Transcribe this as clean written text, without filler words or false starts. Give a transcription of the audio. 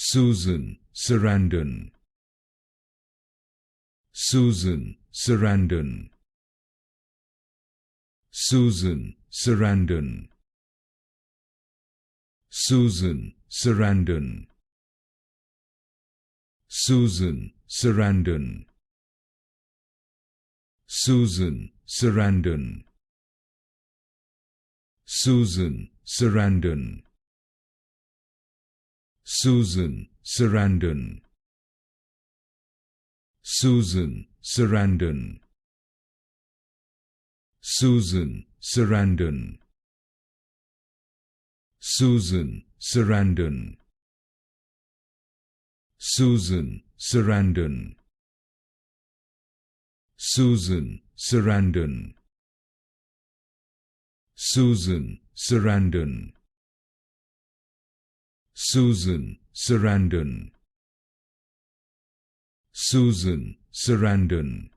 Susan Sarandon. Susan Sarandon. Susan Sarandon. Susan Sarandon. Susan Sarandon. Susan Sarandon. Susan Sarandon. Susan Sarandon. Susan Sarandon. Susan Sarandon. Susan Sarandon. Susan Sarandon. Susan Sarandon. Susan Sarandon. Susan Sarandon. Susan Sarandon.